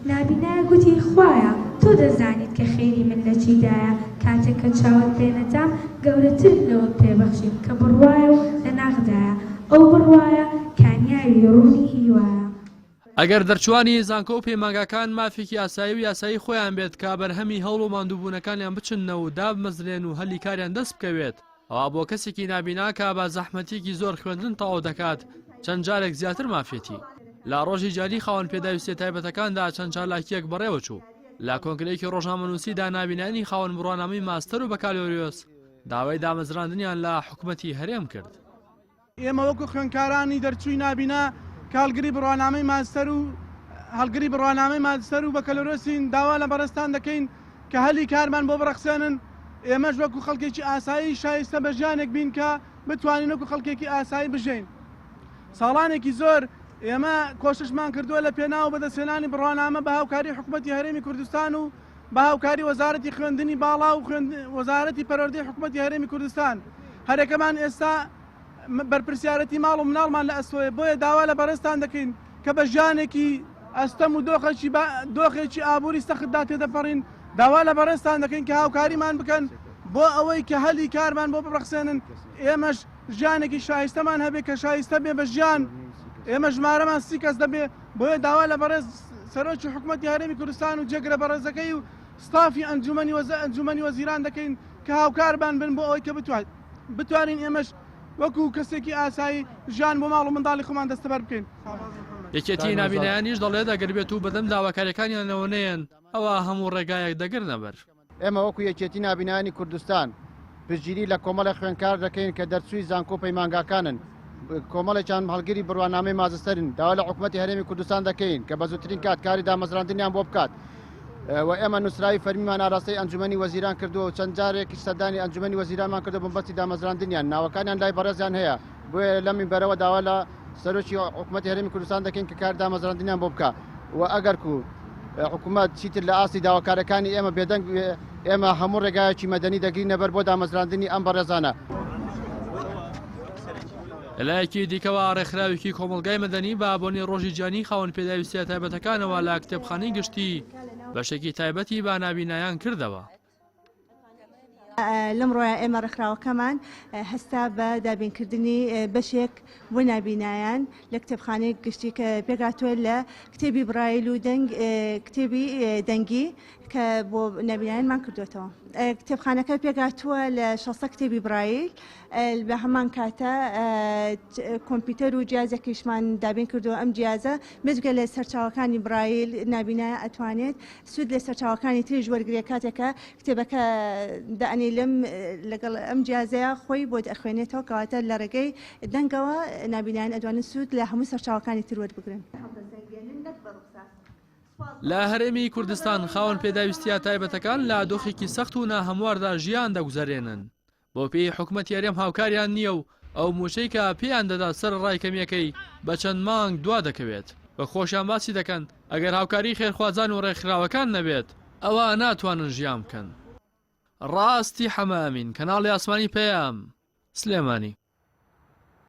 نابینایە گوتی خوایە تۆ دەزانیت کە خێری من لە چیدایە کاتێک کە چاوت پێ نەدام گەورەتر لەوە پێبەخشیم کە بڕوایە و لە ناغدایە ئەو بڕوایە کانیاوی ڕوونی هیوایە. ئەگەر دەرچوانی زانکۆ و پەیمانگاکان مافێکی ئاسایی و یاسایی خۆیان بێت کا بەرهەمی هەوڵ و ماندووبوونەکانیان بچنەوە و دابمەزرێن و هەلی کاریان دەست بکەوێت ئەوە بۆ کەسێکی نابینا کە بە زەحمەتێکی زۆر خوێندن تەواو دەکات چەند جارێک زیاتر مافێتی. لە ڕۆژی جاری خاوەن پێداویستیە تایبەتەکاندا چەند چالاکیەک بەڕێوە چوو. لە کۆنگرەیەکی ڕۆژنامەنووسیدا نابینانی خاوەن بڕوانامەی ماستەر و بەکالۆریۆس داوای دامەزراندنیان لە حکوومەتی هەرێم کرد. ئێمە وەکو خوێندکارانی دەرچووی نابینا کالگری بڕوانامەی ماستەر و هەڵگری بڕوانامەی ماستەر و بەکالۆرۆسین داوا لە بەڕێستان دەکەین کە هەلی کارمان بۆ بڕەخسێنن. ئێمەش وەکو خەڵکێکی ئاسایی شایستە بە ژیانێک بین کە بتوانین وەکو خەڵکێکی ئاسایی بژین. ساڵانێکی زۆر ئێمە کۆششمان کردووە لە پێناو بەدەستێنانی بڕوانامە بە هاوکاری حکوومەتی هەرێمی کوردستان و بە هاوکاری وەزارەتی خوێندنی باڵا و وەزارەتی پەروەردەی حکوومەتی هەرێمی کوردستان. هەرێکەمان ئێستا بەرپرسیارەتی ماڵ و مناڵمان لە ئەسۆیە بۆیە داوا لە بەڕێستان دەکەین کە بە ژیانێکی ئەستەم و دۆخێکی ئابووری سەختدا تێدەپەڕین. داوا لە بەڕێستان دەکەین کە هاوکاریمان بکەن بۆ ئەوەی کە هەلی کارمان بۆ بڕەخسێنن ئێمەش ژیانێکی شایستەمان هەبێ کە شایستە بێ بە ژیان ئێمە ژمارەمان 30 کەس دەبێ. بۆیە داوا لە بەڕێز سەرۆکی حکوومەتی هەرێمی کوردستان و جێگرە بەڕێزەکەی و ستافی ئەنجومەنی وەزیران دەکەین کە هاوکاربان بن بۆ ئەوەی کە بتوانین ئێمەش وەکو کەسێکی ئاسایی ژیان بۆ ماڵ و منداڵی خۆمان دەستەبەر بکەین. یەکێتی نابینایانیش دەڵێت ئەگەر بێت و بەدەم داواکاریەکانیانەوە نەیەن ئەوە هەموو ڕێگایەک دەگرنە بەر. ئێمە وەکو یەکێتی نابینانی کوردستان پشتگیری لە کۆمەڵی خوێندکار دەکەین کە دەرچووی زانکۆ پەیمانگاکانن کۆمەڵێکیان هەڵگیری بڕوانامەی مازەستەرن داوا لە حکوومەتی هەرێمی کوردستان دەکەین کە بە زووترین کاتکاری دامەزراندنیان بۆ بکات و ئێمە نووسراوی فەرمیمان ئاراستەی ئەنجومەنی وەزیران کردووە و چەند جارێکی سەردانی ئەنجومەنی وەزیرانمان کردو بەبەستی دامەزراندنیان ناوەکانیان لای بەڕێزیان هەیە. بۆیە لە مینبەرەوە داوا لە سەرۆکی حکوومەتی هەرێمی کوردستان دەکەین کە کار دامەزراندنیان بۆ بکات و ئەگەر کو حکوومەت چیتر لە ئاستی داواکارەکانی ئێمە بێدەنگ ئێمە هەموو ڕێگایەکی مەدەنی دەگرینە بەر بۆ دامەزراندنی ئەم بەڕێزانە. لایەکی دیکەوە ڕێکخراوێکی کۆمەلگای مەدەنی بە بۆنی ڕۆژی جانی خاوەن پێداویستیە تایبەتەکانەوە لە کتێبخانەی گشتی بەشێکی تایبەتی بە نابینایان کردەوە. لەم ڕۆیە ئێمە ڕێکخراوەکەمان هەستا بە دابینکردنی بەشێک بۆ نابینایان لە کتێبخانەی گشتی کە پێگاتوە لە کتێبی برایل و کتێبی دەنگی کە بۆ نابینایانمان کردوێتەوە. کتێبخانەکە پێگاتووە لە 600 کتێبی برایل بە هەمان کاتە کۆمپیوتەر و جیازێکیشمان دابین کردووە. ئەم جیازە مزگە لە سەرچاوەکانی برایل نابینایە ئەتوانێت سوود لە سەرچاوەکانی تریژ وەرگێ کاتێکە کتێبەکە دەئەنی لەگەڵ ئەم جیازەیە خۆی بۆ دەخوێنێتەوە کەواتە لە ڕێگەی دەنگەوە نابینایان ئەدوانن سوود لە هەموو سەرچاوەکانی تر وەربگرن. لە هەرێمی کوردستان خاوەن پێداویستیە تایبەتەکان لە دۆخێکی سەخت و ناهەمواردا ژیان دەگوزارێنن بۆ پێی حکوومەتی هەرێم هاوکاریان نییە و ئەو موشەی کە پێیان دەدا سەر ڕایکەمیەکەی بە چەند مانگ دوا دەکەوێت. بە خۆشیان باسی دەکەن ئەگەر هاوکاری خێرخوازان و ڕێکخراوەکان نەبێت ئەوە ناتوانن ژیان بکەن. ڕاستی حەمامین کەناڵی ئاسمانی پێیام سلێمانی.